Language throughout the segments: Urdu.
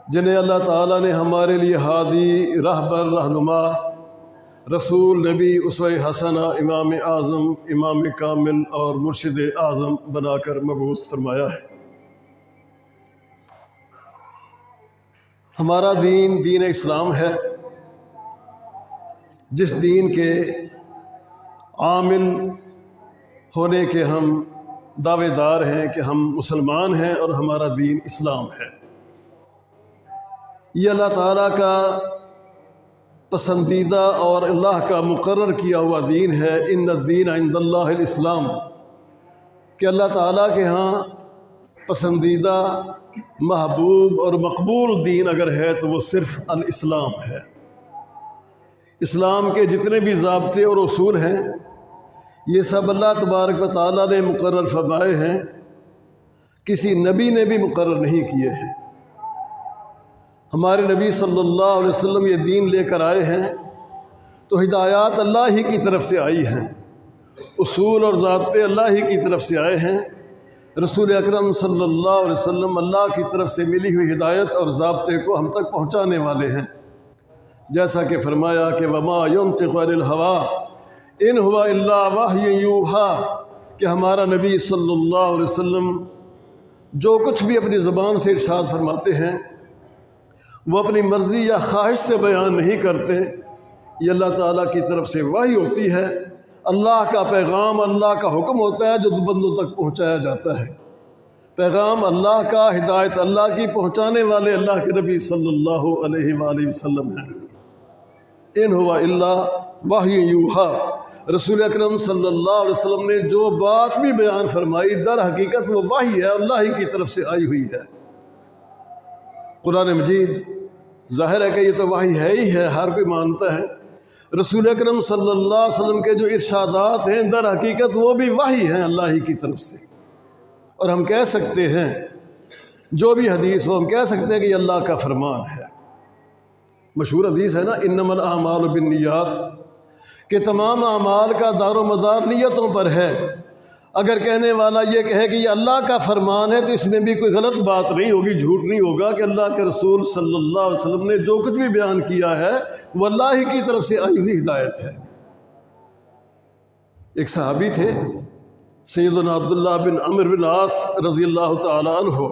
جنہیں اللہ تعالیٰ نے ہمارے لیے ہادی، رہبر، رہنما، رسول، نبی، اسوہ حسنہ، امام اعظم، امام کامل اور مرشد اعظم بنا کر مبعوث فرمایا ہے۔ ہمارا دین دین اسلام ہے، جس دین کے عامل ہونے کے ہم دعوے دار ہیں کہ ہم مسلمان ہیں اور ہمارا دین اسلام ہے۔ یہ اللہ تعالیٰ کا پسندیدہ اور اللہ کا مقرر کیا ہوا دین ہے۔ ان الدین عند اللہ الاسلام، کہ اللہ تعالیٰ کے ہاں پسندیدہ، محبوب اور مقبول دین اگر ہے تو وہ صرف الاسلام ہے۔ اسلام کے جتنے بھی ضابطے اور اصول ہیں یہ سب اللہ تبارک و تعالیٰ نے مقرر فرمائے ہیں، کسی نبی نے بھی مقرر نہیں کیے ہیں۔ ہمارے نبی صلی اللہ علیہ وسلم یہ دین لے کر آئے ہیں تو ہدایات اللہ ہی کی طرف سے آئی ہیں، اصول اور ضابطے اللہ ہی کی طرف سے آئے ہیں۔ رسول اکرم صلی اللہ علیہ وسلم اللہ کی طرف سے ملی ہوئی ہدایت اور ضابطے کو ہم تک پہنچانے والے ہیں، جیسا کہ فرمایا کہ وما ينطق عن الهوى ان هو الا وحی یوحی، کہ ہمارا نبی صلی اللہ علیہ وسلم جو کچھ بھی اپنی زبان سے ارشاد فرماتے ہیں وہ اپنی مرضی یا خواہش سے بیان نہیں کرتے، یہ اللہ تعالیٰ کی طرف سے وحی ہوتی ہے، اللہ کا پیغام، اللہ کا حکم ہوتا ہے جو بندوں تک پہنچایا جاتا ہے۔ پیغام اللہ کا، ہدایت اللہ کی، پہنچانے والے اللہ کے نبی صلی اللہ علیہ وآلہ وسلم ہیں۔ ان ہوا الا وحی یوحی، رسول اکرم صلی اللہ علیہ وسلم نے جو بات بھی بیان فرمائی در حقیقت وہ وحی ہے، اللہ ہی کی طرف سے آئی ہوئی ہے۔ قرآن مجید ظاہر ہے کہ یہ تو وحی ہے ہی ہے، ہر کوئی مانتا ہے۔ رسول اکرم صلی اللہ علیہ وسلم کے جو ارشادات ہیں در حقیقت وہ بھی وحی ہیں اللہ ہی کی طرف سے، اور ہم کہہ سکتے ہیں جو بھی حدیث ہو ہم کہہ سکتے ہیں کہ یہ اللہ کا فرمان ہے۔ مشہور حدیث ہے نا، انما الاعمال بالنیات، کہ تمام اعمال کا دار و مدار نیتوں پر ہے۔ اگر کہنے والا یہ کہے کہ یہ اللہ کا فرمان ہے تو اس میں بھی کوئی غلط بات نہیں ہوگی، جھوٹ نہیں ہوگا، کہ اللہ کے رسول صلی اللہ علیہ وسلم نے جو کچھ بھی بیان کیا ہے وہ اللہ ہی کی طرف سے آئی ہوئی ہدایت ہے۔ ایک صحابی تھے سیدنا عبداللہ بن عمرو بن العاص رضی اللہ تعالی عنہ،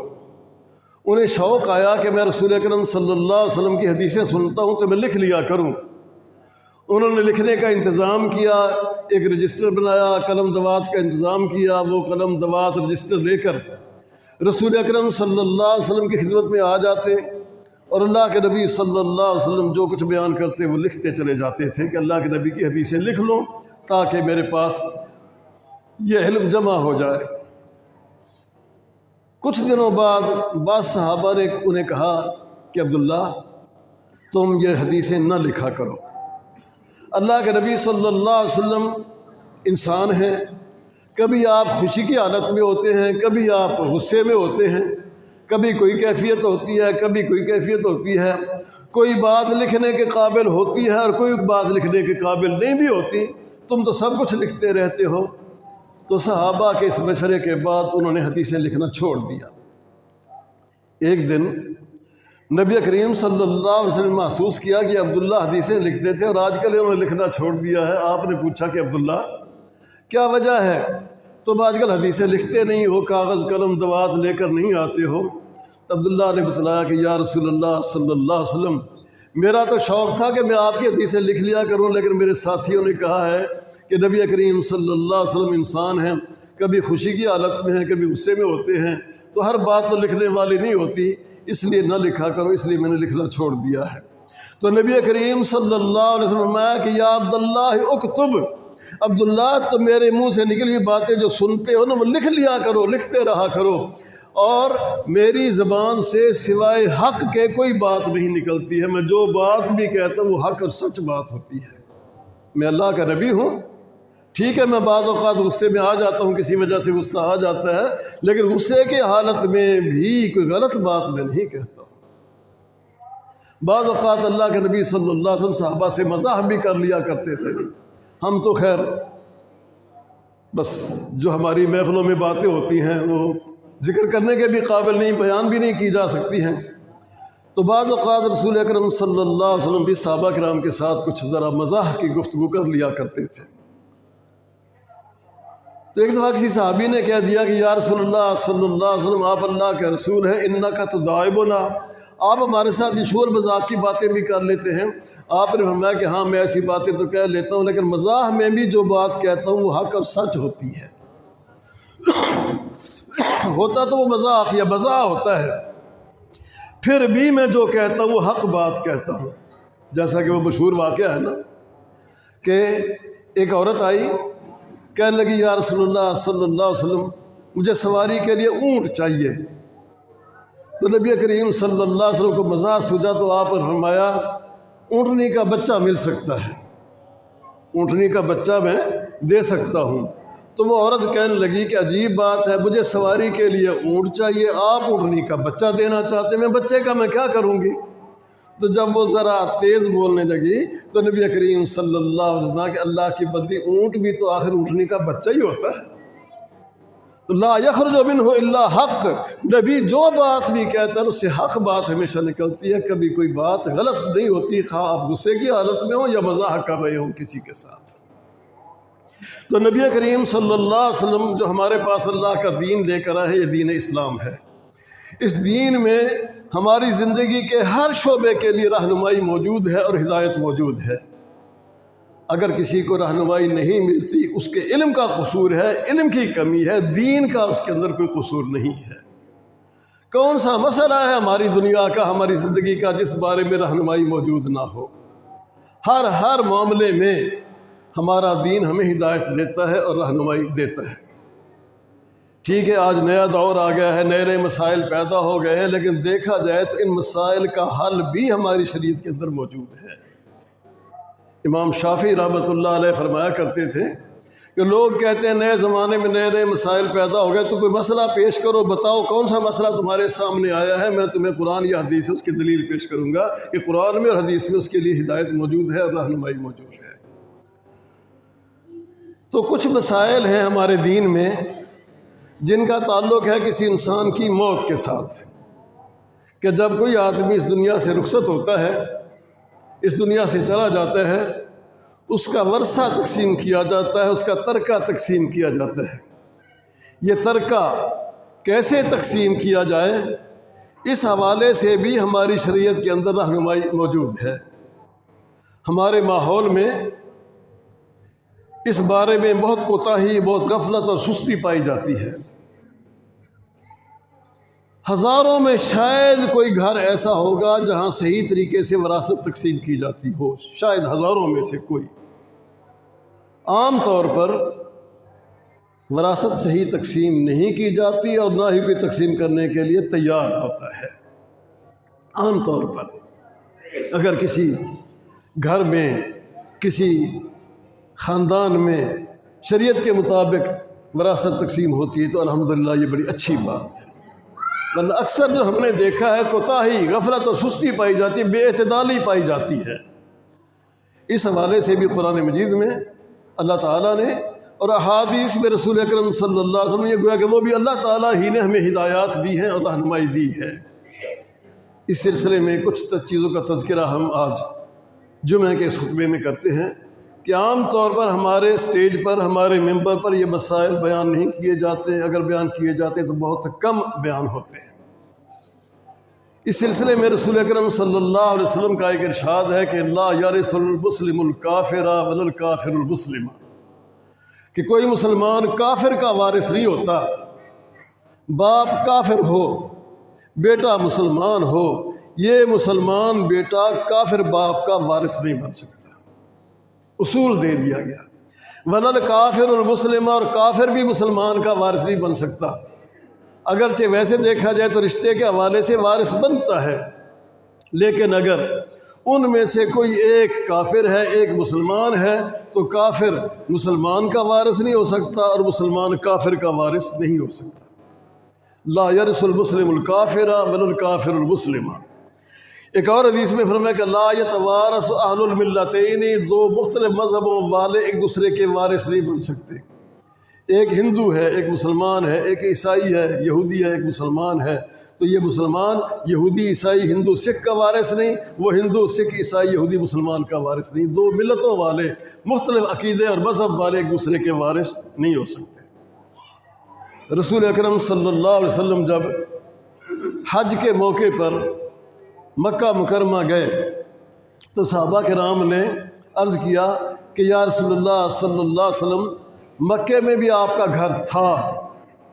انہیں شوق آیا کہ میں رسول اکرم صلی اللہ علیہ وسلم کی حدیثیں سنتا ہوں تو میں لکھ لیا کروں۔ انہوں نے لکھنے کا انتظام کیا، ایک رجسٹر بنایا، قلم دوات کا انتظام کیا، وہ قلم دوات رجسٹر لے کر رسول اکرم صلی اللہ علیہ وسلم کی خدمت میں آ جاتے، اور اللہ کے نبی صلی اللہ علیہ وسلم جو کچھ بیان کرتے وہ لکھتے چلے جاتے تھے کہ اللہ کے نبی کی حدیثیں لکھ لو تاکہ میرے پاس یہ علم جمع ہو جائے۔ کچھ دنوں بعد بعض صحابہ نے انہیں کہا کہ عبداللہ تم یہ حدیثیں نہ لکھا کرو، اللہ کے نبی صلی اللہ علیہ وسلم انسان ہیں، کبھی آپ خوشی کی حالت میں ہوتے ہیں، کبھی آپ غصے میں ہوتے ہیں، کبھی کوئی کیفیت ہوتی ہے، کبھی کوئی کیفیت ہوتی ہے، کوئی بات لکھنے کے قابل ہوتی ہے اور کوئی بات لکھنے کے قابل نہیں بھی ہوتی، تم تو سب کچھ لکھتے رہتے ہو۔ تو صحابہ کے اس مشورے کے بعد انہوں نے حدیثیں لکھنا چھوڑ دیا۔ ایک دن نبی کریم صلی اللہ علیہ وسلم محسوس کیا کہ عبداللہ حدیثیں لکھتے تھے اور آج کل انہوں نے لکھنا چھوڑ دیا ہے۔ آپ نے پوچھا کہ عبداللہ کیا وجہ ہے، تم آج کل حدیثیں لکھتے نہیں ہو، کاغذ قلم دوات لے کر نہیں آتے ہو؟ تو عبداللہ نے بتلایا کہ یا رسول اللہ صلی اللہ علیہ وسلم، میرا تو شوق تھا کہ میں آپ کی حدیثیں لکھ لیا کروں، لیکن میرے ساتھیوں نے کہا ہے کہ نبی کریم صلی اللہ علیہ وسلم انسان ہیں، کبھی خوشی کی حالت میں ہیں، کبھی غصے میں ہوتے ہیں، تو ہر بات تو لکھنے والی نہیں ہوتی، اس لیے نہ لکھا کرو، اس لیے میں نے لکھنا چھوڑ دیا ہے۔ تو نبی کریم صلی اللہ علیہ وسلم نے فرمایا کہ یا عبداللہ اکتب، عبداللہ تو میرے منہ سے نکلی باتیں جو سنتے ہو نا وہ لکھ لیا کرو، لکھتے رہا کرو، اور میری زبان سے سوائے حق کے کوئی بات نہیں نکلتی ہے، میں جو بات بھی کہتا ہوں وہ حق اور سچ بات ہوتی ہے۔ میں اللہ کا نبی ہوں، ٹھیک ہے میں بعض اوقات غصے میں آ جاتا ہوں، کسی وجہ سے غصہ آ جاتا ہے، لیکن غصے کی حالت میں بھی کوئی غلط بات میں نہیں کہتا ہوں۔ بعض اوقات اللہ کے نبی صلی اللہ علیہ وسلم صحابہ سے مزاح بھی کر لیا کرتے تھے۔ ہم تو خیر بس جو ہماری محفلوں میں باتیں ہوتی ہیں وہ ذکر کرنے کے بھی قابل نہیں، بیان بھی نہیں کی جا سکتی ہیں۔ تو بعض اوقات رسول اکرم صلی اللہ علیہ وسلم بھی صحابہ کرام کے ساتھ کچھ ذرا مزاح کی گفتگو کر لیا کرتے تھے۔ تو ایک دفعہ کسی صحابی نے کہہ دیا کہ یا رسول اللہ صلی اللہ علیہ وسلم، آپ اللہ کے رسول ہیں، انکا تداعبنا، آپ ہمارے ساتھ یہ شور مذاق کی باتیں بھی کر لیتے ہیں۔ آپ نے فرمایا کہ ہاں میں ایسی باتیں تو کہہ لیتا ہوں، لیکن مزاح میں بھی جو بات کہتا ہوں وہ حق اور سچ ہوتی ہے۔ ہوتا تو وہ مزاح یا مزاح ہوتا ہے، پھر بھی میں جو کہتا ہوں وہ حق بات کہتا ہوں۔ جیسا کہ وہ مشہور واقعہ ہے نا کہ ایک عورت آئی، کہنے لگی یا رسول اللہ صلی اللہ علیہ وسلم، مجھے سواری کے لیے اونٹ چاہیے۔ تو نبی کریم صلی اللہ علیہ وسلم کو مزاح سوجا تو آپ نے فرمایا اونٹنی کا بچہ مل سکتا ہے، اونٹنی کا بچہ میں دے سکتا ہوں۔ تو وہ عورت کہنے لگی کہ عجیب بات ہے، مجھے سواری کے لیے اونٹ چاہیے، آپ اونٹنی کا بچہ دینا چاہتے ہیں، میں بچے کا میں کیا کروں گی؟ تو جب وہ ذرا تیز بولنے لگی تو نبی کریم صلی اللہ علیہ وسلم کہ اللہ کی بندی، اونٹ بھی تو آخر اونٹنی کا بچہ ہی ہوتا ہے۔ تو لا یخرج منہ الا حق، نبی جو بات بھی کہتا ہے اس سے حق بات ہمیشہ نکلتی ہے، کبھی کوئی بات غلط نہیں ہوتی، خواہ آپ غصے کی حالت میں ہوں یا مزاح کر رہے ہوں کسی کے ساتھ۔ تو نبی کریم صلی اللہ علیہ وسلم جو ہمارے پاس اللہ کا دین لے کر آئے، یہ دین اسلام ہے۔ اس دین میں ہماری زندگی کے ہر شعبے کے لیے رہنمائی موجود ہے اور ہدایت موجود ہے۔ اگر کسی کو رہنمائی نہیں ملتی، اس کے علم کا قصور ہے، علم کی کمی ہے، دین کا اس کے اندر کوئی قصور نہیں ہے۔ کون سا مسئلہ ہے ہماری دنیا کا، ہماری زندگی کا، جس بارے میں رہنمائی موجود نہ ہو؟ ہر معاملے میں ہمارا دین ہمیں ہدایت دیتا ہے اور رہنمائی دیتا ہے۔ ٹھیک ہے، آج نیا دور آ گیا ہے، نئے نئے مسائل پیدا ہو گئے ہیں، لیکن دیکھا جائے تو ان مسائل کا حل بھی ہماری شریعت کے اندر موجود ہے۔ امام شافعی رحمۃ اللہ علیہ فرمایا کرتے تھے کہ لوگ کہتے ہیں نئے زمانے میں نئے نئے مسائل پیدا ہو گئے، تو کوئی مسئلہ پیش کرو، بتاؤ کون سا مسئلہ تمہارے سامنے آیا ہے، میں تمہیں قرآن یا حدیث سے اس کی دلیل پیش کروں گا کہ قرآن میں اور حدیث میں اس کے لیے ہدایت موجود ہے اور رہنمائی موجود ہے۔ تو کچھ مسائل ہیں ہمارے دین میں جن کا تعلق ہے کسی انسان کی موت کے ساتھ، کہ جب کوئی آدمی اس دنیا سے رخصت ہوتا ہے، اس دنیا سے چلا جاتا ہے، اس کا ورثہ تقسیم کیا جاتا ہے، اس کا ترکہ تقسیم کیا جاتا ہے۔ یہ ترکہ کیسے تقسیم کیا جائے، اس حوالے سے بھی ہماری شریعت کے اندر رہنمائی موجود ہے۔ ہمارے ماحول میں اس بارے میں بہت کوتاہی، بہت غفلت اور سستی پائی جاتی ہے۔ ہزاروں میں شاید کوئی گھر ایسا ہوگا جہاں صحیح طریقے سے وراثت تقسیم کی جاتی ہو، شاید ہزاروں میں سے کوئی۔ عام طور پر وراثت صحیح تقسیم نہیں کی جاتی اور نہ ہی کوئی تقسیم کرنے کے لیے تیار ہوتا ہے۔ عام طور پر اگر کسی گھر میں، کسی خاندان میں شریعت کے مطابق وراثت تقسیم ہوتی ہے تو الحمدللہ یہ بڑی اچھی بات ہے، ورنہ اکثر جو ہم نے دیکھا ہے کوتاہی، غفلت اور سستی پائی جاتی ہے، بے اعتدالی پائی جاتی ہے۔ اس حوالے سے بھی قرآن مجید میں اللہ تعالیٰ نے اور احادیث میں رسول اکرم صلی اللہ علیہ وسلم، یہ گویا کہ وہ بھی اللہ تعالیٰ ہی نے ہمیں ہدایات دی ہیں اور رہنمائی دی ہے۔ اس سلسلے میں کچھ چیزوں کا تذکرہ ہم آج جمعہ کے اس خطبے میں کرتے ہیں کہ عام طور پر ہمارے اسٹیج پر، ہمارے ممبر پر یہ مسائل بیان نہیں کیے جاتے، اگر بیان کیے جاتے تو بہت کم بیان ہوتے ہیں۔ اس سلسلے میں رسول اکرم صلی اللہ علیہ وسلم کا ایک ارشاد ہے کہ لا یرث المسلم الکافر ولا الکافر المسلم، کہ کوئی مسلمان کافر کا وارث نہیں ہوتا۔ باپ کافر ہو، بیٹا مسلمان ہو، یہ مسلمان بیٹا کافر باپ کا وارث نہیں بن سکتا۔ اصول دے دیا گیا۔ ولا الکافر المسلم، اور کافر بھی مسلمان کا وارث نہیں بن سکتا۔ اگرچہ ویسے دیکھا جائے تو رشتے کے حوالے سے وارث بنتا ہے، لیکن اگر ان میں سے کوئی ایک کافر ہے، ایک مسلمان ہے، تو کافر مسلمان کا وارث نہیں ہو سکتا اور مسلمان کافر کا وارث نہیں ہو سکتا۔ لا یرث المسلم الکافر ولا الکافر المسلم۔ ایک اور حدیث میں فرمایا کہ لا یتوارث اہل الملتین، دو مختلف مذہبوں والے ایک دوسرے کے وارث نہیں بن سکتے۔ ایک ہندو ہے، ایک مسلمان ہے، ایک عیسائی ہے، یہودی ہے، ایک مسلمان ہے، تو یہ مسلمان یہودی عیسائی ہندو سکھ کا وارث نہیں، وہ ہندو سکھ عیسائی یہودی مسلمان کا وارث نہیں۔ دو ملتوں والے، مختلف عقیدے اور مذہب والے ایک دوسرے کے وارث نہیں ہو سکتے۔ رسول اکرم صلی اللہ علیہ وسلم جب حج کے موقع پر مکہ مکرمہ گئے تو صحابہ کرام نے عرض کیا کہ یا رسول اللہ صلی اللہ علیہ وسلم، مکے میں بھی آپ کا گھر تھا،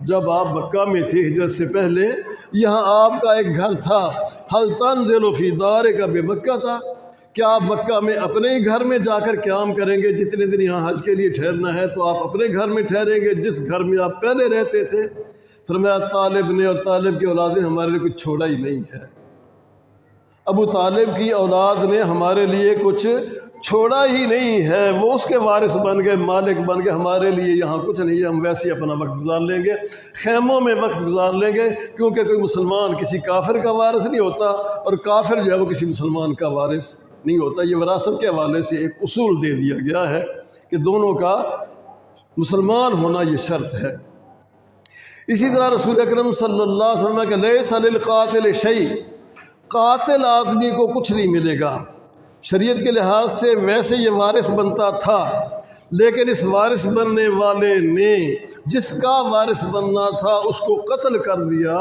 جب آپ مکہ میں تھے ہجرت سے پہلے یہاں آپ کا ایک گھر تھا، حل تنزل فی دارک بمکہ تھا، کیا آپ مکہ میں اپنے ہی گھر میں جا کر قیام کریں گے؟ جتنے دن یہاں حج کے لیے ٹھہرنا ہے تو آپ اپنے گھر میں ٹھہریں گے جس گھر میں آپ پہلے رہتے تھے؟ فرمایا طالب نے اور طالب کی اولاد نے ہمارے لیے کچھ چھوڑا ہی نہیں ہے، ابو طالب کی اولاد نے ہمارے لیے کچھ چھوڑا ہی نہیں ہے، وہ اس کے وارث بن گئے، مالک بن گئے، ہمارے لیے یہاں کچھ نہیں ہے، ہم ویسے ہی اپنا وقت گزار لیں گے، خیموں میں وقت گزار لیں گے، کیونکہ کوئی مسلمان کسی کافر کا وارث نہیں ہوتا اور کافر جو ہے وہ کسی مسلمان کا وارث نہیں ہوتا۔ یہ وراثت کے حوالے سے ایک اصول دے دیا گیا ہے کہ دونوں کا مسلمان ہونا یہ شرط ہے۔ اسی طرح رسول اکرم صلی اللہ علیہ وسلم کہ لیس للقاتل شیء، قاتل آدمی کو کچھ نہیں ملے گا۔ شریعت کے لحاظ سے ویسے یہ وارث بنتا تھا، لیکن اس وارث بننے والے نے جس کا وارث بننا تھا اس کو قتل کر دیا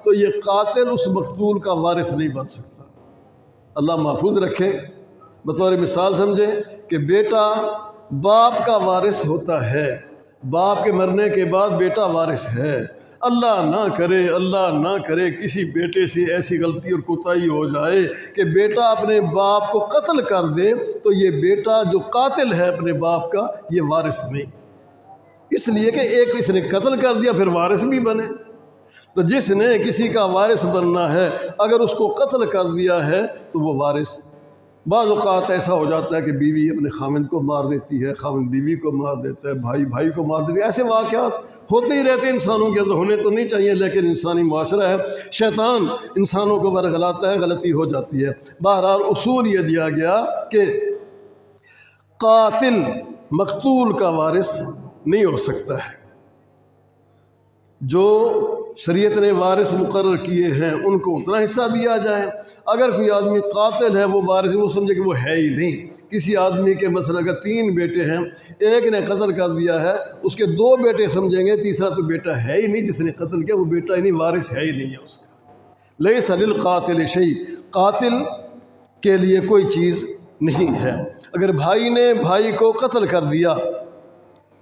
تو یہ قاتل اس مقتول کا وارث نہیں بن سکتا۔ اللہ محفوظ رکھے۔ بطور مثال سمجھیں کہ بیٹا باپ کا وارث ہوتا ہے، باپ کے مرنے کے بعد بیٹا وارث ہے۔ اللہ نہ کرے کسی بیٹے سے ایسی غلطی اور کوتاہی ہو جائے کہ بیٹا اپنے باپ کو قتل کر دے تو یہ بیٹا جو قاتل ہے اپنے باپ کا یہ وارث نہیں، اس لیے کہ ایک اس نے قتل کر دیا پھر وارث بھی بنے۔ تو جس نے کسی کا وارث بننا ہے اگر اس کو قتل کر دیا ہے تو وہ وارث۔ بعض اوقات ایسا ہو جاتا ہے کہ بیوی اپنے خامند کو مار دیتی ہے، خامند بیوی کو مار دیتا ہے، بھائی بھائی کو مار دیتے ہیں، ایسے واقعات ہوتے ہی رہتے ہیں انسانوں کے اندر، ہونے تو نہیں چاہیے لیکن انسانی معاشرہ ہے، شیطان انسانوں کو ورگلاتا ہے، غلطی ہو جاتی ہے۔ بہرحال اصول یہ دیا گیا کہ قاتل مقتول کا وارث نہیں ہو سکتا ہے۔ جو شریعت نے وارث مقرر کیے ہیں ان کو اتنا حصہ دیا جائے۔ اگر کوئی آدمی قاتل ہے وہ وارث وہ سمجھے کہ وہ ہے ہی نہیں۔ کسی آدمی کے مثلا اگر 3 بیٹے ہیں، ایک نے قتل کر دیا ہے، اس کے 2 بیٹے سمجھیں گے، تیسرا تو بیٹا ہے ہی نہیں، جس نے قتل کیا وہ بیٹا ہی نہیں، وارث ہے ہی نہیں ہے اس کا۔ لیس للقاتل شیء، قاتل کے لیے کوئی چیز نہیں ہے۔ اگر بھائی نے بھائی کو قتل کر دیا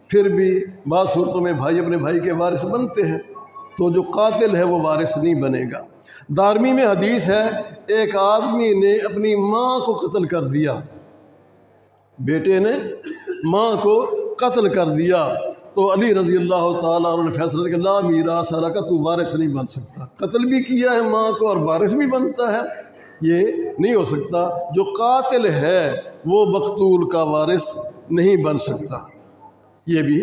پھر بھی بعض صورتوں میں بھائی اپنے بھائی کے وارث بنتے ہیں، تو جو قاتل ہے وہ وارث نہیں بنے گا۔ دارمی میں حدیث ہے ایک آدمی نے اپنی ماں کو قتل کر دیا، بیٹے نے ماں کو قتل کر دیا تو علی رضی اللہ تعالیٰ عنہ نے فیصلہ کیا کہ لا میراث لک، تو وارث نہیں بن سکتا۔ قتل بھی کیا ہے ماں کو اور وارث بھی بنتا ہے، یہ نہیں ہو سکتا۔ جو قاتل ہے وہ مقتول کا وارث نہیں بن سکتا، یہ بھی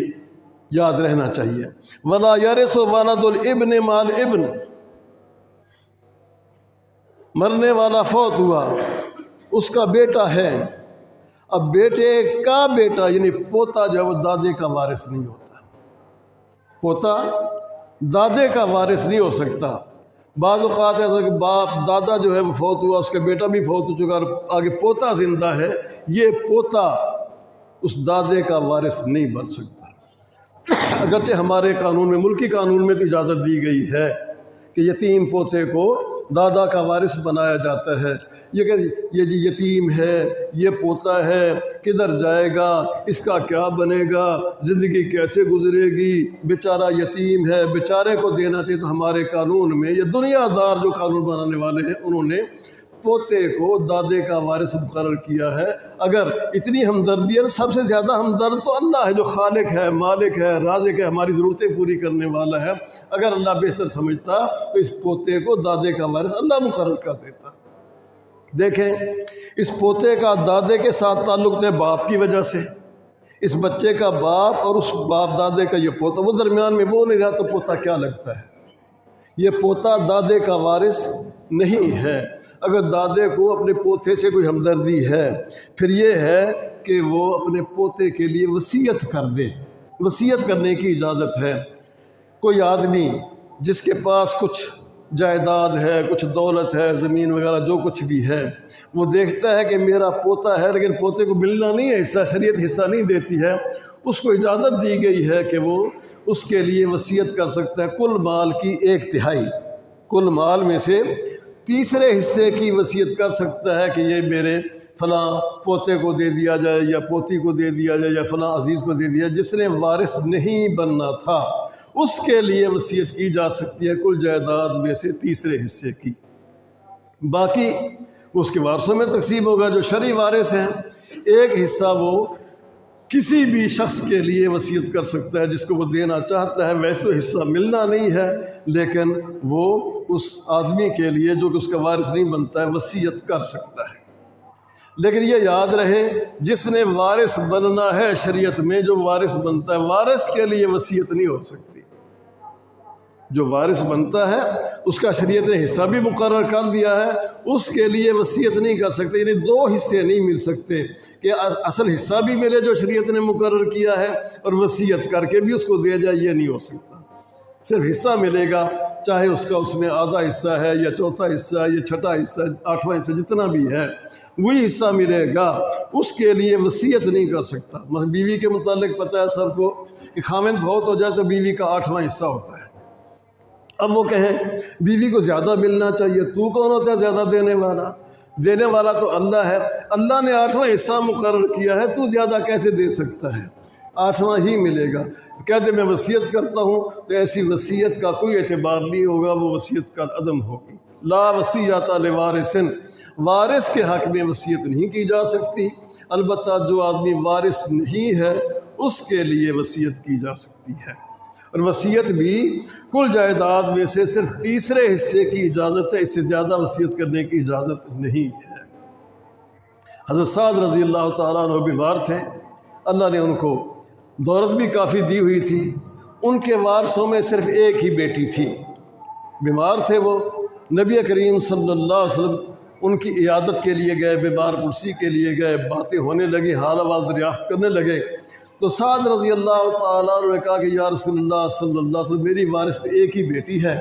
یاد رہنا چاہیے۔ ولا یرث ولد الابن مال ابن، مرنے والا فوت ہوا، اس کا بیٹا ہے، اب بیٹے کا بیٹا یعنی پوتا جو ہے وہ دادے کا وارث نہیں ہوتا، پوتا دادے کا وارث نہیں ہو سکتا۔ بعض اوقات ایسا کہ باپ دادا جو ہے وہ فوت ہوا، اس کا بیٹا بھی فوت ہو چکا اور آگے پوتا زندہ ہے، یہ پوتا اس دادے کا وارث نہیں بن سکتا۔ اگرچہ ہمارے قانون میں، ملکی قانون میں تو اجازت دی گئی ہے کہ یتیم پوتے کو دادا کا وارث بنایا جاتا ہے۔ یہ کہ یہ جی یتیم ہے، یہ پوتا ہے، کدھر جائے گا، اس کا کیا بنے گا، زندگی کیسے گزرے گی، بیچارہ یتیم ہے، بیچارے کو دینا چاہیے۔ تو ہمارے قانون میں یہ دنیا دار جو قانون بنانے والے ہیں انہوں نے پوتے کو دادے کا وارث مقرر کیا ہے۔ اگر اتنی ہمدردی ہے، سب سے زیادہ ہمدرد تو اللہ ہے جو خالق ہے، مالک ہے، رازق ہے، ہماری ضرورتیں پوری کرنے والا ہے۔ اگر اللہ بہتر سمجھتا تو اس پوتے کو دادے کا وارث اللہ مقرر کر دیتا۔ دیکھیں اس پوتے کا دادے کے ساتھ تعلق ہے باپ کی وجہ سے، اس بچے کا باپ اور اس باپ دادے کا یہ پوتا، وہ درمیان میں وہ نہیں رہا تو پوتا کیا لگتا ہے؟ یہ پوتا دادے کا وارث نہیں ہے۔ اگر دادے کو اپنے پوتے سے کوئی ہمدردی ہے پھر یہ ہے کہ وہ اپنے پوتے کے لیے وصیت کر دے، وصیت کرنے کی اجازت ہے۔ کوئی آدمی جس کے پاس کچھ جائیداد ہے، کچھ دولت ہے، زمین وغیرہ جو کچھ بھی ہے، وہ دیکھتا ہے کہ میرا پوتا ہے لیکن پوتے کو ملنا نہیں ہے حصہ، شریعت حصہ نہیں دیتی ہے، اس کو اجازت دی گئی ہے کہ وہ اس کے لیے وصیت کر سکتا ہے کل مال کی 1/3، کل مال میں سے تیسرے حصے کی وصیت کر سکتا ہے کہ یہ میرے فلاں پوتے کو دے دیا جائے یا پوتی کو دے دیا جائے یا فلاں عزیز کو دے دیا جس نے وارث نہیں بننا تھا، اس کے لیے وصیت کی جا سکتی ہے کل جائیداد میں سے تیسرے حصے کی۔ باقی اس کے وارثوں میں تقسیم ہوگا۔ جو شرعی وارث ہیں ایک حصہ وہ کسی بھی شخص کے لیے وصیت کر سکتا ہے جس کو وہ دینا چاہتا ہے، ویسے تو حصہ ملنا نہیں ہے لیکن وہ اس آدمی کے لیے جو کہ اس کا وارث نہیں بنتا ہے وصیت کر سکتا ہے۔ لیکن یہ یاد رہے جس نے وارث بننا ہے شریعت میں، جو وارث بنتا ہے، وارث کے لیے وصیت نہیں ہو سکتی۔ جو وارث بنتا ہے اس کا شریعت نے حصہ بھی مقرر کر دیا ہے، اس کے لیے وصیت نہیں کر سکتے، یعنی 2 حصے نہیں مل سکتے کہ اصل حصہ بھی ملے جو شریعت نے مقرر کیا ہے اور وصیت کر کے بھی اس کو دیا جائے، یہ نہیں ہو سکتا۔ صرف حصہ ملے گا، چاہے اس کا اس میں آدھا حصہ ہے یا چوتھا حصہ ہے یا چھٹا حصہ ہے، 8واں حصہ، جتنا بھی ہے وہی حصہ ملے گا، اس کے لیے وصیت نہیں کر سکتا۔ مثلا بیوی کے متعلق پتہ ہے سب کو کہ خاوند فوت ہو جائے تو بیوی کا 8واں حصہ ہوتا ہے۔ اب وہ کہیں بیوی کو زیادہ ملنا چاہیے، تو کون ہوتا ہے زیادہ دینے والا؟ دینے والا تو اللہ ہے، اللہ نے 8واں حصہ مقرر کیا ہے، تو زیادہ کیسے دے سکتا ہے؟ 8واں ہی ملے گا۔ کہتے میں وصیت کرتا ہوں تو ایسی وصیت کا کوئی اعتبار نہیں ہوگا، وہ وصیت کا عدم ہوگی۔ لا وصیت لوارث، وارث کے حق میں وصیت نہیں کی جا سکتی، البتہ جو آدمی وارث نہیں ہے اس کے لیے وصیت کی جا سکتی ہے، اور وصیت بھی کل جائیداد میں سے صرف تیسرے حصے کی اجازت ہے، اس سے زیادہ وصیت کرنے کی اجازت نہیں ہے۔ حضرت سعد رضی اللہ تعالیٰ عنہ بیمار تھے، اللہ نے ان کو دولت بھی کافی دی ہوئی تھی، ان کے وارثوں میں صرف ایک ہی بیٹی تھی، بیمار تھے وہ، نبی کریم صلی اللہ علیہ وسلم ان کی عیادت کے لیے گئے، بیمار کرسی کے لیے گئے، باتیں ہونے لگی، حال احوال دریافت کرنے لگے، تو سعد رضی اللہ تعالیٰ عنہ نے کہا کہ یا رسول اللہ صلی اللہ علیہ وسلم، میری وارث ایک ہی بیٹی ہے،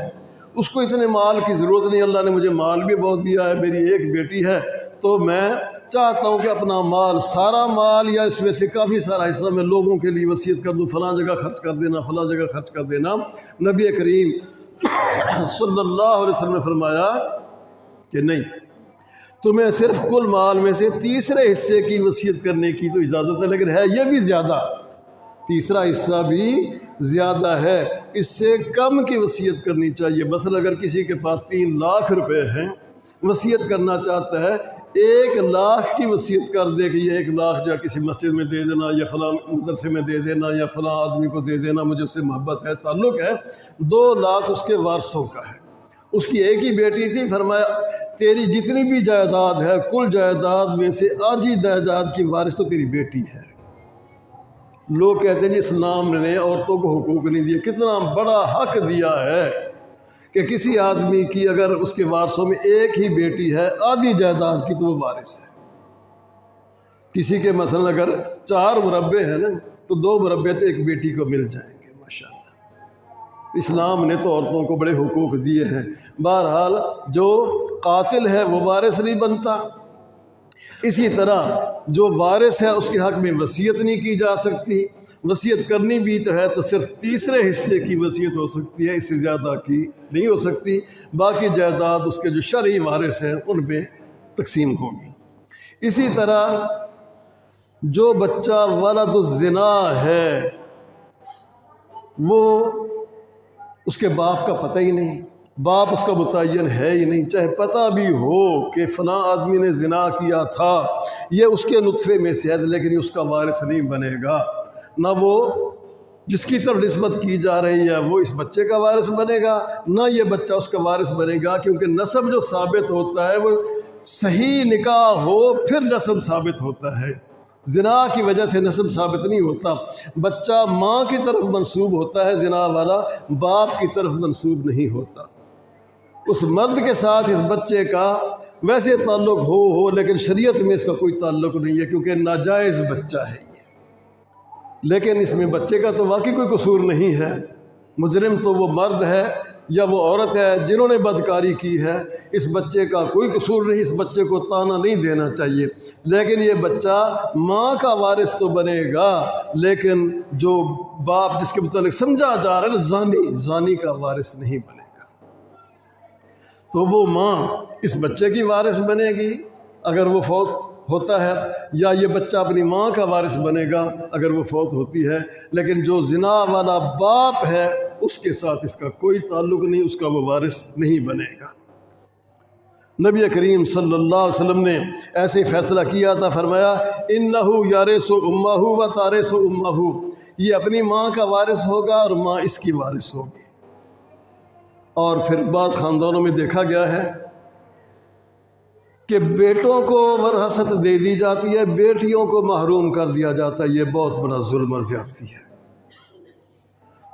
اس کو اتنے مال کی ضرورت نہیں، اللہ نے مجھے مال بھی بہت دیا ہے، میری ایک بیٹی ہے، تو میں چاہتا ہوں کہ اپنا مال، سارا مال یا اس میں سے کافی سارا حصہ میں لوگوں کے لیے وصیت کر دوں، فلاں جگہ خرچ کر دینا، فلاں جگہ خرچ کر دینا۔ نبی کریم صلی اللہ علیہ وسلم نے فرمایا کہ نہیں، تمہیں صرف کل مال میں سے تیسرے حصے کی وصیت کرنے کی تو اجازت ہے، لیکن ہے یہ بھی زیادہ، تیسرا حصہ بھی زیادہ ہے، اس سے کم کی وصیت کرنی چاہیے۔ مثلا اگر کسی کے پاس 3 لاکھ روپے ہیں، وصیت کرنا چاہتا ہے، 1 لاکھ کی وصیت کر دے کہ یہ 1 لاکھ جو کسی مسجد میں دے دینا یا فلاں مدرسے میں دے دینا یا فلاں آدمی کو دے دینا، مجھے اس سے محبت ہے، تعلق ہے، 2 لاکھ اس کے وارثوں کا ہے، اس کی ایک ہی بیٹی تھی، فرمایا تیری جتنی بھی جائیداد ہے کل جائیداد میں سے آدھی جائیداد کی وارث تو تیری بیٹی ہے۔ لوگ کہتے ہیں جی اسلام نے عورتوں کو حقوق نہیں دیے، کتنا بڑا حق دیا ہے کہ کسی آدمی کی اگر اس کے وارثوں میں ایک ہی بیٹی ہے آدھی جائیداد کی تو وہ وارث ہے۔ کسی کے مثلا اگر 4 مربع ہیں نا تو 2 مربع تو ایک بیٹی کو مل جائیں گے، ماشاءاللہ۔ اسلام نے تو عورتوں کو بڑے حقوق دیے ہیں۔ بہرحال جو قاتل ہے وہ وارث نہیں بنتا، اسی طرح جو وارث ہے اس کے حق میں وصیت نہیں کی جا سکتی، وصیت کرنی بھی تو ہے تو صرف تیسرے حصے کی وصیت ہو سکتی ہے، اس سے زیادہ کی نہیں ہو سکتی، باقی جائیداد اس کے جو شرعی وارث ہیں ان میں تقسیم ہوگی۔ اسی طرح جو بچہ ولد الزنا ہے وہ اس کے باپ کا پتہ ہی نہیں، باپ اس کا متعین ہے ہی نہیں، چاہے پتہ بھی ہو کہ فلاں آدمی نے زنا کیا تھا، یہ اس کے نطفے میں سے ہے، لیکن یہ اس کا وارث نہیں بنے گا، نہ وہ جس کی طرف نسبت کی جا رہی ہے وہ اس بچے کا وارث بنے گا، نہ یہ بچہ اس کا وارث بنے گا، کیونکہ نسب جو ثابت ہوتا ہے وہ صحیح نکاح ہو پھر نسب ثابت ہوتا ہے، زنا کی وجہ سے نسب ثابت نہیں ہوتا۔ بچہ ماں کی طرف منسوب ہوتا ہے زنا والا، باپ کی طرف منسوب نہیں ہوتا۔ اس مرد کے ساتھ اس بچے کا ویسے تعلق ہو لیکن شریعت میں اس کا کوئی تعلق نہیں ہے، کیونکہ ناجائز بچہ ہے یہ، لیکن اس میں بچے کا تو واقعی کوئی قصور نہیں ہے، مجرم تو وہ مرد ہے یا وہ عورت ہے جنہوں نے بدکاری کی ہے، اس بچے کا کوئی قصور نہیں، اس بچے کو طعنہ نہیں دینا چاہیے، لیکن یہ بچہ ماں کا وارث تو بنے گا، لیکن جو باپ جس کے متعلق سمجھا جا رہا ہے زانی کا وارث نہیں بنے گا۔ تو وہ ماں اس بچے کی وارث بنے گی اگر وہ فوت ہوتا ہے، یا یہ بچہ اپنی ماں کا وارث بنے گا اگر وہ فوت ہوتی ہے، لیکن جو زنا والا باپ ہے اس کے ساتھ اس کا کوئی تعلق نہیں، اس کا وہ وارث نہیں بنے گا۔ نبی کریم صلی اللہ علیہ وسلم نے ایسے ہی فیصلہ کیا تھا، فرمایا انہو یارث امہ و تارث امہ، یہ اپنی ماں کا وارث ہوگا اور ماں اس کی وارث ہوگی۔ اور پھر بعض خاندانوں میں دیکھا گیا ہے کہ بیٹوں کو وراثت دے دی جاتی ہے، بیٹیوں کو محروم کر دیا جاتا ہے۔ یہ بہت بڑا ظلم اور زیادتی ہے۔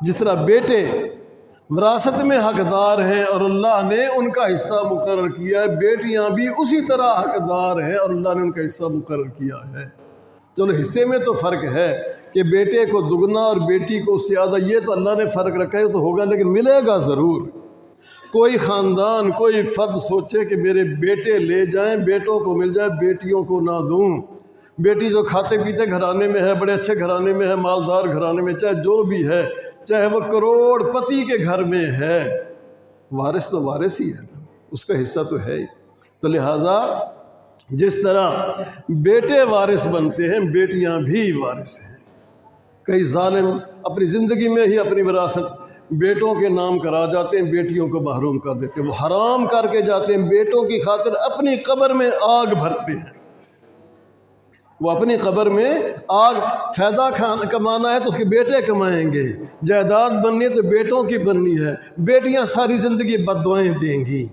جس طرح بیٹے وراثت میں حقدار ہیں اور اللہ نے ان کا حصہ مقرر کیا ہے، بیٹیاں بھی اسی طرح حقدار ہیں اور اللہ نے ان کا حصہ مقرر کیا ہے۔ چلو حصے میں تو فرق ہے کہ بیٹے کو دگنا اور بیٹی کو اس سے زیادہ، یہ تو اللہ نے فرق رکھا ہے تو ہوگا، لیکن ملے گا ضرور۔ کوئی خاندان، کوئی فرد سوچے کہ میرے بیٹے لے جائیں، بیٹوں کو مل جائے، بیٹیوں کو نہ دوں۔ بیٹی جو کھاتے پیتے گھرانے میں ہے، بڑے اچھے گھرانے میں ہے، مالدار گھرانے میں، چاہے جو بھی ہے، چاہے وہ کروڑ پتی کے گھر میں ہے، وارث تو وارث ہی ہے، اس کا حصہ تو ہے ہی۔ تو لہٰذا جس طرح بیٹے وارث بنتے ہیں، بیٹیاں بھی وارث ہیں۔ کئی ظالم اپنی زندگی میں ہی اپنی وراثت بیٹوں کے نام کرا جاتے ہیں، بیٹیوں کو محروم کر دیتے ہیں، وہ حرام کر کے جاتے ہیں، بیٹوں کی خاطر اپنی قبر میں آگ بھرتے ہیں۔ وہ اپنی قبر میں آگ، فائدہ کمانا ہے تو اس کے بیٹے کمائیں گے، جائیداد بننی ہے تو بیٹوں کی بننی ہے۔ بیٹیاں ساری زندگی بد دعائیں دیں گی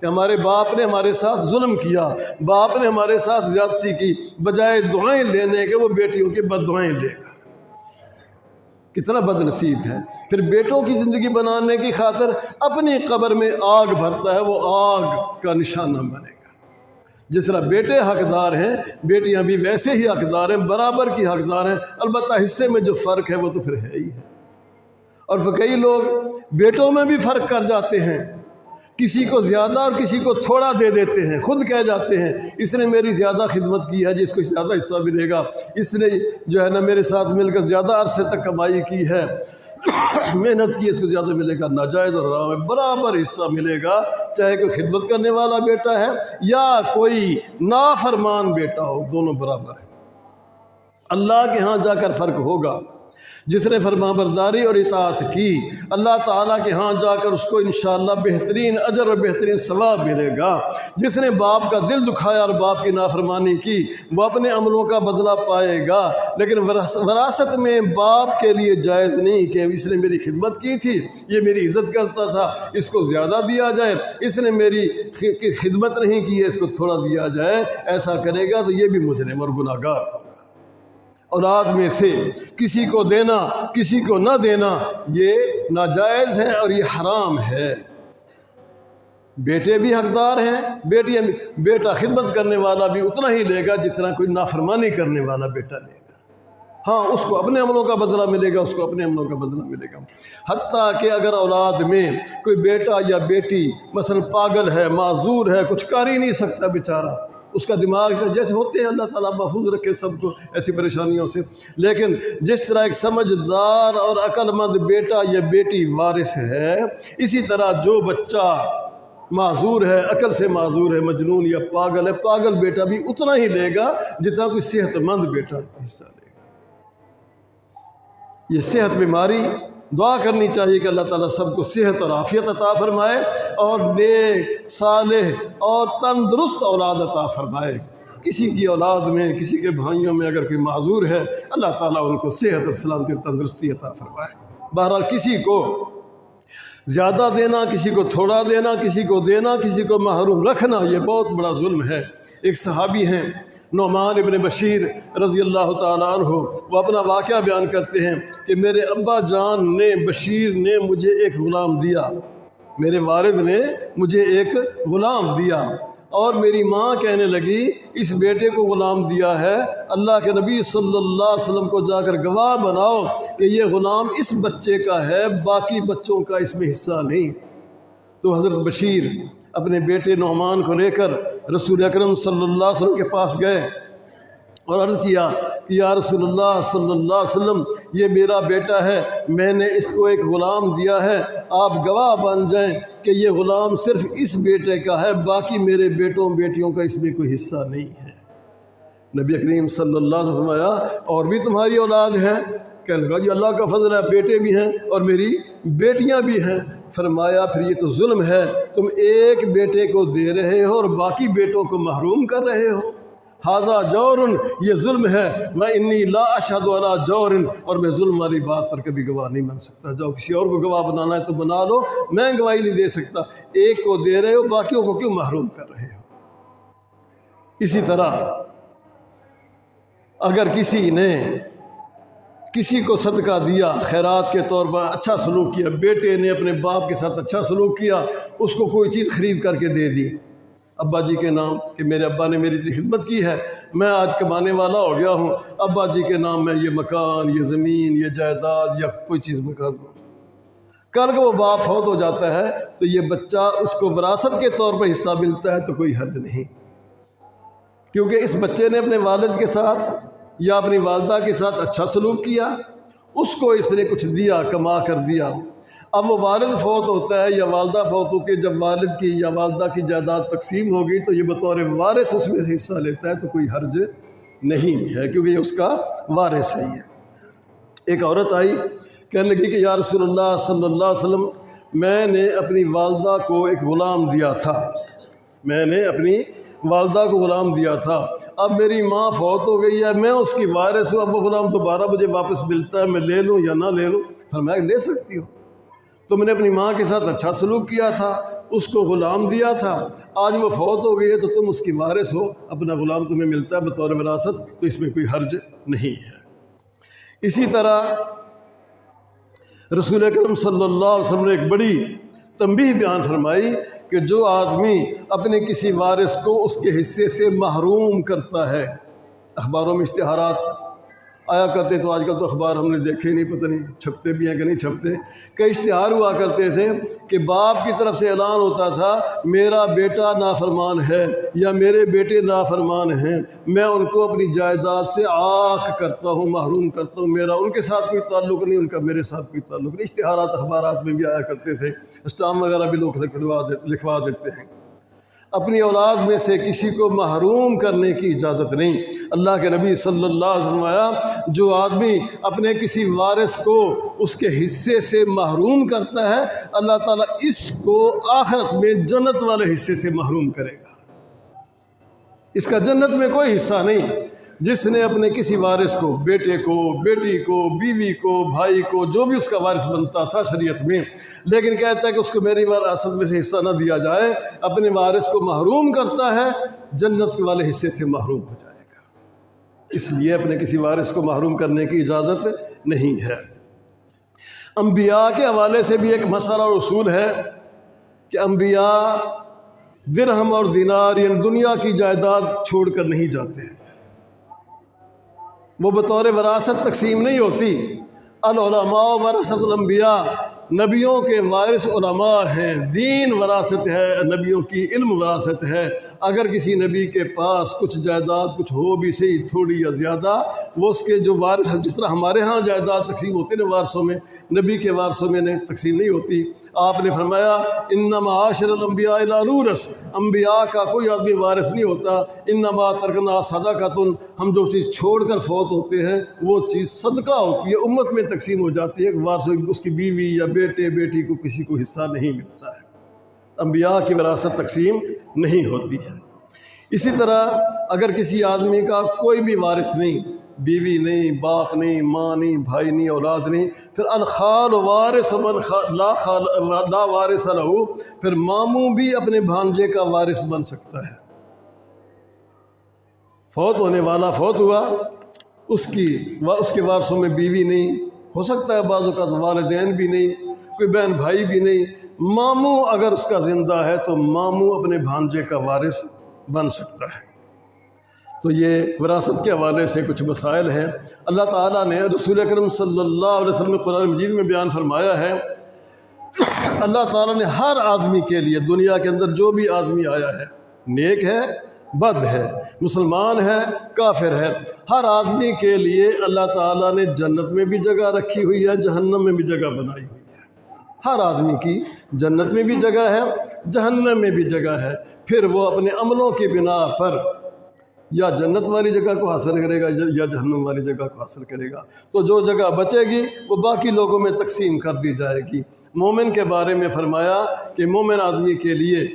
کہ ہمارے باپ نے ہمارے ساتھ ظلم کیا، باپ نے ہمارے ساتھ زیادتی کی، بجائے دعائیں لینے کے وہ بیٹیوں کی بد دعائیں لے گا۔ کتنا بد نصیب ہے۔ پھر بیٹوں کی زندگی بنانے کی خاطر اپنی قبر میں آگ بھرتا ہے، وہ آگ کا نشانہ بنے گا۔ جس طرح بیٹے حقدار ہیں، بیٹیاں بھی ویسے ہی حقدار ہیں، برابر کی حقدار ہیں، البتہ حصے میں جو فرق ہے وہ تو پھر ہے ہی ہے۔ اور پھر کئی لوگ بیٹوں میں بھی فرق کر جاتے ہیں، کسی کو زیادہ اور کسی کو تھوڑا دے دیتے ہیں، خود کہہ جاتے ہیں اس نے میری زیادہ خدمت کی ہے جس کو زیادہ حصہ ملے گا، اس نے جو ہے نا میرے ساتھ مل کر زیادہ عرصے تک کمائی کی ہے، محنت کی، اس کو زیادہ ملے گا۔ ناجائز اور حرام ہے، برابر حصہ ملے گا، چاہے کوئی خدمت کرنے والا بیٹا ہے یا کوئی نافرمان بیٹا ہو، دونوں برابر ہیں۔ اللہ کے ہاں جا کر فرق ہوگا۔ جس نے فرما برداری اور اطاعت کی، اللہ تعالیٰ کے ہاں جا کر اس کو انشاءاللہ بہترین اجر اور بہترین ثواب ملے گا۔ جس نے باپ کا دل دکھایا اور باپ کی نافرمانی کی، وہ اپنے عملوں کا بدلہ پائے گا، لیکن وراثت میں باپ کے لیے جائز نہیں کہ اس نے میری خدمت کی تھی، یہ میری عزت کرتا تھا، اس کو زیادہ دیا جائے، اس نے میری خدمت نہیں کی ہے، اس کو تھوڑا دیا جائے۔ ایسا کرے گا تو یہ بھی مجرم اور گناہگار ہوگا۔ اولاد میں سے کسی کو دینا، کسی کو نہ دینا، یہ ناجائز ہے اور یہ حرام ہے۔ بیٹے بھی حقدار ہیں، بیٹا خدمت کرنے والا بھی اتنا ہی لے گا جتنا کوئی نافرمانی کرنے والا بیٹا لے گا۔ ہاں، اس کو اپنے عملوں کا بدلہ ملے گا، اس کو اپنے عملوں کا بدلہ ملے گا۔ حتیٰ کہ اگر اولاد میں کوئی بیٹا یا بیٹی مثلا پاگل ہے، معذور ہے، کچھ کر ہی نہیں سکتا بیچارہ، اس کا دماغ جیسے ہوتے ہیں، اللہ تعالیٰ محفوظ رکھے سب کو ایسی پریشانیوں سے، لیکن جس طرح ایک سمجھدار اور عقل مند بیٹا یا بیٹی وارث ہے، اسی طرح جو بچہ معذور ہے، عقل سے معذور ہے، مجنون یا پاگل ہے، پاگل بیٹا بھی اتنا ہی لے گا جتنا کوئی صحت مند بیٹا حصہ لے گا۔ یہ صحت بیماری، دعا کرنی چاہیے کہ اللہ تعالیٰ سب کو صحت اور عافیت عطا فرمائے اور نیک، صالح اور تندرست اولاد عطا فرمائے۔ کسی کی اولاد میں، کسی کے بھائیوں میں اگر کوئی معذور ہے، اللہ تعالیٰ ان کو صحت اور سلامتی اور تندرستی عطا فرمائے۔ بہرحال کسی کو زیادہ دینا، کسی کو تھوڑا دینا، کسی کو دینا، کسی کو محروم رکھنا، یہ بہت بڑا ظلم ہے۔ ایک صحابی ہیں نعمان ابن بشیر رضی اللہ تعالیٰ عنہ، وہ اپنا واقعہ بیان کرتے ہیں کہ میرے ابا جان نے، بشیر نے مجھے ایک غلام دیا، میرے والد نے مجھے ایک غلام دیا، اور میری ماں کہنے لگی اس بیٹے کو غلام دیا ہے، اللہ کے نبی صلی اللہ علیہ وسلم کو جا کر گواہ بناؤ کہ یہ غلام اس بچے کا ہے، باقی بچوں کا اس میں حصہ نہیں۔ تو حضرت بشیر اپنے بیٹے نعمان کو لے کر رسول اکرم صلی اللہ علیہ وسلم کے پاس گئے اور عرض کیا کہ یا رسول اللہ صلی اللہ علیہ وسلم، یہ میرا بیٹا ہے، میں نے اس کو ایک غلام دیا ہے، آپ گواہ بن جائیں کہ یہ غلام صرف اس بیٹے کا ہے، باقی میرے بیٹوں بیٹیوں کا اس میں کوئی حصہ نہیں ہے۔ نبی کریم صلی اللہ علیہ وسلم فرمایا اور بھی تمہاری اولاد ہے؟ کہنے لگا جی اللہ کا فضل ہے، بیٹے بھی ہیں اور میری بیٹیاں بھی ہیں۔ فرمایا پھر یہ تو ظلم ہے، تم ایک بیٹے کو دے رہے ہو اور باقی بیٹوں کو محروم کر رہے ہو، ھذا جور، یہ ظلم ہے، وانی لا اشہد علی جور، اور میں ظلم والی بات پر کبھی گواہ نہیں بن سکتا۔ جو کسی اور کو گواہ بنانا ہے تو بنا لو، میں گواہی نہیں دے سکتا۔ ایک کو دے رہے ہو، باقیوں کو کیوں محروم کر رہے ہو؟ اسی طرح اگر کسی نے کسی کو صدقہ دیا، خیرات کے طور پر اچھا سلوک کیا، بیٹے نے اپنے باپ کے ساتھ اچھا سلوک کیا، اس کو کوئی چیز خرید کر کے دے دی ابا جی کے نام کہ میرے ابا نے میری اتنی خدمت کی ہے، میں آج کمانے والا ہو گیا ہوں، ابا جی کے نام میں یہ مکان، یہ زمین، یہ جائیداد یا کوئی چیز میں کر دوں۔ کل کو وہ باپ فوت ہو جاتا ہے تو یہ بچہ اس کو وراثت کے طور پر حصہ ملتا ہے تو کوئی حرج نہیں، کیونکہ اس بچے نے اپنے والد کے ساتھ یا اپنی والدہ کے ساتھ اچھا سلوک کیا، اس کو اس نے کچھ دیا، کما کر دیا۔ اب وہ والد فوت ہوتا ہے یا والدہ فوت ہوتی ہے، جب والد کی یا والدہ کی جائیداد تقسیم ہوگی تو یہ بطور وارث اس میں سے حصہ لیتا ہے تو کوئی حرج نہیں ہے، کیونکہ یہ اس کا وارث ہے۔ یہ ایک عورت آئی، کہنے لگی کہ یا رسول اللہ صلی اللہ علیہ وسلم، میں نے اپنی والدہ کو ایک غلام دیا تھا، میں نے اپنی والدہ کو غلام دیا تھا، اب میری ماں فوت ہو گئی ہے، میں اس کی وارث ہوں، اب وہ غلام دوبارہ مجھے واپس ملتا ہے، میں لے لوں یا نہ لے لوں؟ فرمایا لے سکتی ہو، تم نے اپنی ماں کے ساتھ اچھا سلوک کیا تھا، اس کو غلام دیا تھا، آج وہ فوت ہو گئی ہے تو تم اس کی وارث ہو، اپنا غلام تمہیں ملتا ہے بطور وراثت، تو اس میں کوئی حرج نہیں ہے۔ اسی طرح رسول اکرم صلی اللہ علیہ وسلم نے ایک بڑی تنبیہ بیان فرمائی کہ جو آدمی اپنے کسی وارث کو اس کے حصے سے محروم کرتا ہے، اخباروں میں اشتہارات آیا کرتے، تو آج کل تو اخبار ہم نے دیکھے نہیں، پتہ نہیں چھپتے بھی ہیں کہ نہیں چھپتے، کئی اشتہار ہوا کرتے تھے کہ باپ کی طرف سے اعلان ہوتا تھا میرا بیٹا نافرمان ہے یا میرے بیٹے نافرمان ہیں، میں ان کو اپنی جائیداد سے عاق کرتا ہوں، محروم کرتا ہوں، میرا ان کے ساتھ کوئی تعلق نہیں، ان کا میرے ساتھ کوئی تعلق نہیں۔ اشتہارات اخبارات میں بھی آیا کرتے تھے، اسٹامپ وغیرہ بھی لوگ لکھوا دیتے ہیں۔ اپنی اولاد میں سے کسی کو محروم کرنے کی اجازت نہیں۔ اللہ کے نبی صلی اللہ علیہ وسلم آیا، جو آدمی اپنے کسی وارث کو اس کے حصے سے محروم کرتا ہے، اللہ تعالیٰ اس کو آخرت میں جنت والے حصے سے محروم کرے گا، اس کا جنت میں کوئی حصہ نہیں۔ جس نے اپنے کسی وارث کو، بیٹے کو، بیٹی کو، بیوی کو، بھائی کو، جو بھی اس کا وارث بنتا تھا شریعت میں، لیکن کہتا ہے کہ اس کو میری وراثت میں سے حصہ نہ دیا جائے، اپنے وارث کو محروم کرتا ہے، جنت والے حصے سے محروم ہو جائے گا۔ اس لیے اپنے کسی وارث کو محروم کرنے کی اجازت نہیں ہے۔ انبیاء کے حوالے سے بھی ایک مسئلہ اور اصول ہے کہ انبیاء درہم اور دینار یعنی دنیا کی جائیداد چھوڑ کر نہیں جاتے، وہ بطور وراثت تقسیم نہیں ہوتی۔ العلماء ورثۃ الانبیاء، نبیوں کے وارث علماء ہیں، دین وراثت ہے، نبیوں کی علم وراثت ہے۔ اگر کسی نبی کے پاس کچھ جائیداد کچھ ہو بھی صحیح تھوڑی یا زیادہ، وہ اس کے جو وارث ہیں، جس طرح ہمارے ہاں جائیداد تقسیم ہوتی ہے وارثوں میں، نبی کے وارثوں میں تقسیم نہیں ہوتی۔ آپ نے فرمایا انما معاشر الانبیاء لا نورث، انبیاء کا کوئی آدمی وارث نہیں ہوتا، انما ترکنا صدقۃ، ہم جو چیز چھوڑ کر فوت ہوتے ہیں وہ چیز صدقہ ہوتی ہے، امت میں تقسیم ہو جاتی ہے، وارث اس کی بیوی یا بیٹے بیٹی کو کسی کو حصہ نہیں ملتا ہے، انبیاء کی وراثت تقسیم نہیں ہوتی ہے۔ اسی طرح اگر کسی آدمی کا کوئی بھی وارث نہیں، بیوی نہیں، باپ نہیں، ماں نہیں، بھائی نہیں، اولاد نہیں، پھر الخال وارث من لا وارث لہ، پھر ماموں بھی اپنے بھانجے کا وارث بن سکتا ہے۔ فوت ہونے والا فوت ہوا، اس کے وارثوں میں بیوی نہیں، ہو سکتا ہے بعض اوقات والدین بھی نہیں، کوئی بہن بھائی بھی نہیں، ماموں اگر اس کا زندہ ہے تو ماموں اپنے بھانجے کا وارث بن سکتا ہے۔ تو یہ وراثت کے حوالے سے کچھ مسائل ہیں۔ اللہ تعالیٰ نے رسول اکرم صلی اللہ علیہ وسلم نے قرآن مجید میں بیان فرمایا ہے اللہ تعالیٰ نے ہر آدمی کے لیے دنیا کے اندر جو بھی آدمی آیا ہے، نیک ہے بد ہے، مسلمان ہے کافر ہے، ہر آدمی کے لیے اللہ تعالیٰ نے جنت میں بھی جگہ رکھی ہوئی ہے، جہنم میں بھی جگہ بنائی ہوئی ہے۔ ہر آدمی کی جنت میں بھی جگہ ہے، جہنم میں بھی جگہ ہے، پھر وہ اپنے عملوں کی بنا پر یا جنت والی جگہ کو حاصل کرے گا یا جہنم والی جگہ کو حاصل کرے گا۔ تو جو جگہ بچے گی وہ باقی لوگوں میں تقسیم کر دی جائے گی۔ مومن کے بارے میں فرمایا کہ مومن آدمی کے لیے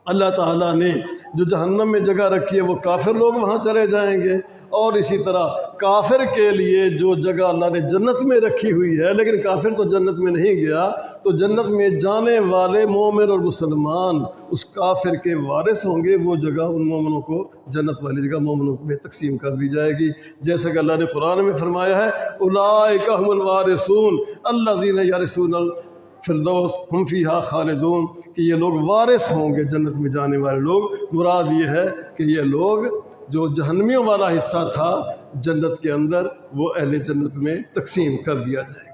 اللہ تعالیٰ نے جو جہنم میں جگہ رکھی ہے وہ کافر لوگ وہاں چلے جائیں گے، اور اسی طرح کافر کے لیے جو جگہ اللہ نے جنت میں رکھی ہوئی ہے، لیکن کافر تو جنت میں نہیں گیا، تو جنت میں جانے والے مومن اور مسلمان اس کافر کے وارث ہوں گے، وہ جگہ ان مومنوں کو جنت والی جگہ مومنوں میں تقسیم کر دی جائے گی۔ جیسا کہ اللہ نے قرآن میں فرمایا ہے اولئک هم الوارثون الذین یرثون الفردوس ہم فیہا خالدون، کہ یہ لوگ وارث ہوں گے جنت میں جانے والے لوگ۔ مراد یہ ہے کہ یہ لوگ جو جہنمیوں والا حصہ تھا جنت کے اندر وہ اہل جنت میں تقسیم کر دیا جائے گا۔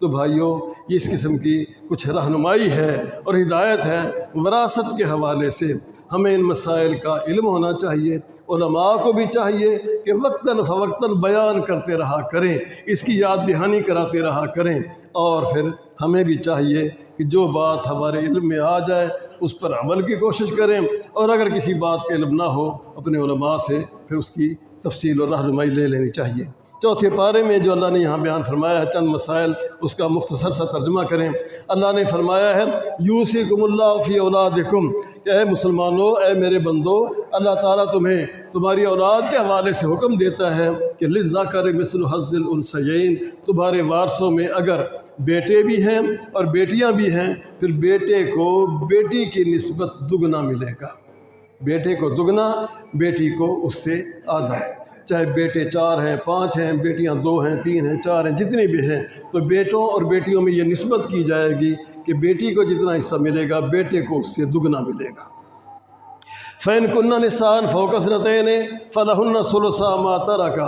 تو بھائیوں، یہ اس قسم کی کچھ رہنمائی ہے اور ہدایت ہے وراثت کے حوالے سے۔ ہمیں ان مسائل کا علم ہونا چاہیے، علماء کو بھی چاہیے کہ وقتاً فوقتاً بیان کرتے رہا کریں، اس کی یاد دہانی کراتے رہا کریں، اور پھر ہمیں بھی چاہیے کہ جو بات ہمارے علم میں آ جائے اس پر عمل کی کوشش کریں، اور اگر کسی بات کا علم نہ ہو اپنے علماء سے پھر اس کی تفصیل اور رہنمائی لے لینی چاہیے۔ چوتھے پارے میں جو اللہ نے یہاں بیان فرمایا ہے چند مسائل، اس کا مختصر سا ترجمہ کریں۔ اللہ نے فرمایا ہے یوصیکم اللہ فی اولادکم، کہ اے مسلمانوں، اے میرے بندو، اللہ تعالیٰ تمہیں تمہاری اولاد کے حوالے سے حکم دیتا ہے کہ للذکر مثل حظ الانثیین، تمہارے وارثوں میں اگر بیٹے بھی ہیں اور بیٹیاں بھی ہیں پھر بیٹے کو بیٹی کی نسبت دگنا ملے گا، بیٹے کو دگنا، بیٹی کو اس سے آدھا۔ چاہے بیٹے 4 ہیں 5 ہیں، بیٹیاں 2 ہیں 3 ہیں 4 ہیں، جتنی بھی ہیں، تو بیٹوں اور بیٹیوں میں یہ نسبت کی جائے گی کہ بیٹی کو جتنا حصہ ملے گا بیٹے کو اس سے دگنا ملے گا۔ فَإِن كُنَّ نِسَاءً فَوْقَ اثْنَتَيْنِ فَلَهُنَّ ثُلُثَا مَا تَرَكَ،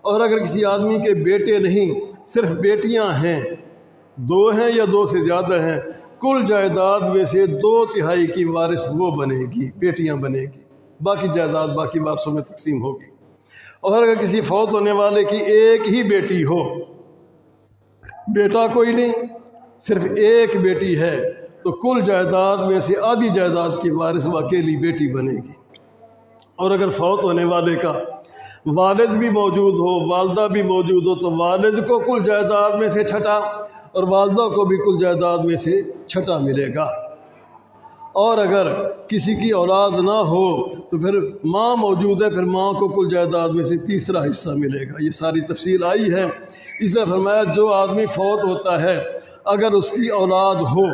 اور اگر کسی آدمی کے بیٹے نہیں صرف بیٹیاں ہیں، 2 ہیں یا 2 سے زیادہ ہیں، کل جائیداد میں سے 2/3 کی وارث وہ بنے گی، بیٹیاں بنے گی، باقی جائیداد باقی وارثوں میں تقسیم ہوگی۔ اور اگر کسی فوت ہونے والے کی ایک ہی بیٹی ہو، بیٹا کوئی نہیں، صرف ایک بیٹی ہے، تو کل جائیداد میں سے آدھی جائیداد کی وارث وہ اکیلی بیٹی بنے گی۔ اور اگر فوت ہونے والے کا والد بھی موجود ہو، والدہ بھی موجود ہو، تو والد کو کل جائیداد میں سے چھٹا اور والدہ کو بھی کل جائیداد میں سے چھٹا ملے گا۔ اور اگر کسی کی اولاد نہ ہو تو پھر ماں موجود ہے، پھر ماں کو کل جائیداد میں سے تیسرا حصہ ملے گا۔ یہ ساری تفصیل آئی ہے۔ اس طرح فرمایا جو آدمی فوت ہوتا ہے اگر اس کی اولاد ہو،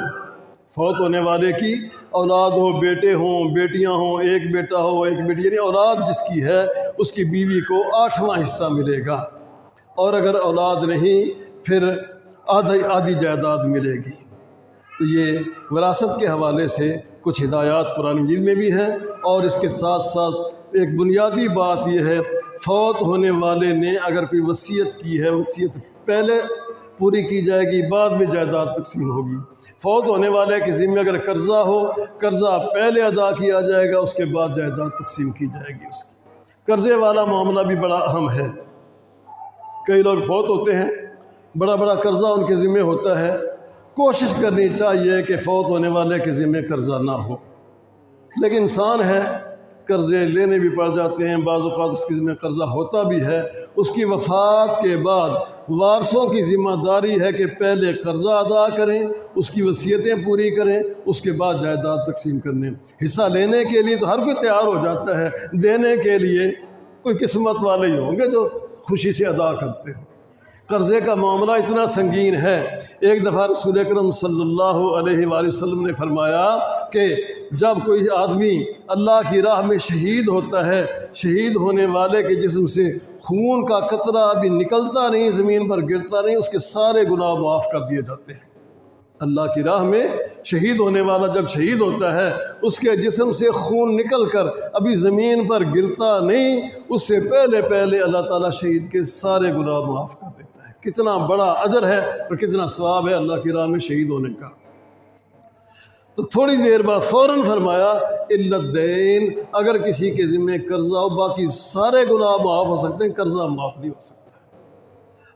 فوت ہونے والے کی اولاد ہو، بیٹے ہوں بیٹیاں ہوں، ایک بیٹا ہو ایک بیٹی، یعنی اولاد جس کی ہے اس کی بیوی کو 8واں حصہ ملے گا۔ اور اگر اولاد نہیں پھر آدھی جائیداد ملے گی۔ تو یہ وراثت کے حوالے سے کچھ ہدایات قرآن مجید میں بھی ہیں، اور اس کے ساتھ ساتھ ایک بنیادی بات یہ ہے فوت ہونے والے نے اگر کوئی وصیت کی ہے، وصیت پہلے پوری کی جائے گی، بعد میں جائیداد تقسیم ہوگی۔ فوت ہونے والے کے ذمہ اگر قرضہ ہو، قرضہ پہلے ادا کیا جائے گا، اس کے بعد جائیداد تقسیم کی جائے گی اس کی۔ قرضے والا معاملہ بھی بڑا اہم ہے۔ کئی لوگ فوت ہوتے ہیں، بڑا بڑا قرضہ ان کے ذمہ ہوتا ہے، کوشش کرنی چاہیے کہ فوت ہونے والے کے ذمہ قرضہ نہ ہو، لیکن انسان ہے قرضے لینے بھی پڑ جاتے ہیں، بعض اوقات اس کے ذمہ قرضہ ہوتا بھی ہے۔ اس کی وفات کے بعد وارثوں کی ذمہ داری ہے کہ پہلے قرضہ ادا کریں، اس کی وصیتیں پوری کریں، اس کے بعد جائیداد تقسیم کرنے۔ حصہ لینے کے لیے تو ہر کوئی تیار ہو جاتا ہے، دینے کے لیے کوئی قسمت والے ہی ہوں گے جو خوشی سے ادا کرتے ہیں۔ قرضے کا معاملہ اتنا سنگین ہے، ایک دفعہ رسول اکرم صلی اللہ علیہ وآلہ وسلم نے فرمایا کہ جب کوئی آدمی اللہ کی راہ میں شہید ہوتا ہے، شہید ہونے والے کے جسم سے خون کا قطرہ ابھی نکلتا نہیں، زمین پر گرتا نہیں، اس کے سارے گناہ معاف کر دیے جاتے ہیں۔ اللہ کی راہ میں شہید ہونے والا جب شہید ہوتا ہے، اس کے جسم سے خون نکل کر ابھی زمین پر گرتا نہیں، اس سے پہلے اللہ تعالیٰ شہید کے سارے گناہ معاف کر دیتا ہے۔ کتنا بڑا اجر ہے اور کتنا ثواب ہے اللہ کی راہ میں شہید ہونے کا۔ تو تھوڑی دیر بعد فوراً فرمایا الا الدین، اگر کسی کے ذمہ قرضہ ہو باقی سارے گناہ معاف ہو سکتے ہیں، قرضہ معاف نہیں ہو سکتا۔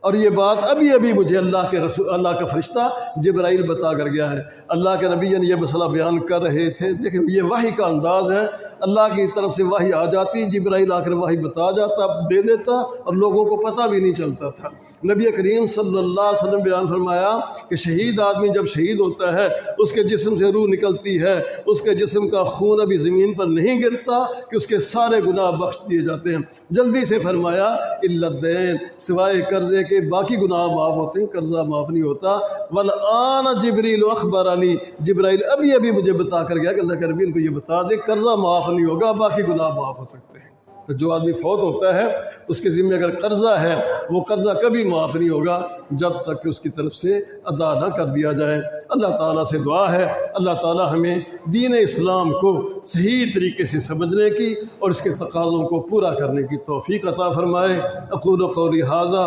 اور یہ بات ابھی مجھے اللہ کا فرشتہ جبرائیل بتا کر گیا ہے۔ اللہ کے نبی نے یہ مسئلہ بیان کر رہے تھے، دیکھیں یہ وحی کا انداز ہے، اللہ کی طرف سے وحی آ جاتی، جبرائیل آ کر وحی بتا جاتا، دے دیتا، اور لوگوں کو پتہ بھی نہیں چلتا تھا۔ نبی کریم صلی اللہ علیہ وسلم بیان فرمایا کہ شہید آدمی جب شہید ہوتا ہے، اس کے جسم سے روح نکلتی ہے، اس کے جسم کا خون ابھی زمین پر نہیں گرتا کہ اس کے سارے گناہ بخش دیے جاتے ہیں۔ جلدی سے فرمایا الا الدین، سوائے قرضے کے باقی گناہ معاف ہوتے ہیں، قرضہ معاف نہیں ہوتا۔ والآن جبریل اخبرنی، جبرائیل ابھی مجھے بتا کر گیا کہ اللہ کے نبی ان کو یہ بتا دے قرضہ معاف نہیں ہوگا، باقی گناہ معاف ہو سکتے ہیں۔ تو جو آدمی فوت ہوتا ہے اس کے ذمہ اگر قرضہ ہے، وہ قرضہ کبھی معاف نہیں ہوگا جب تک کہ اس کی طرف سے ادا نہ کر دیا جائے۔ اللہ تعالیٰ سے دعا ہے اللہ تعالیٰ ہمیں دین اسلام کو صحیح طریقے سے سمجھنے کی اور اس کے تقاضوں کو پورا کرنے کی توفیق عطا فرمائے۔ اقول قولی ھذا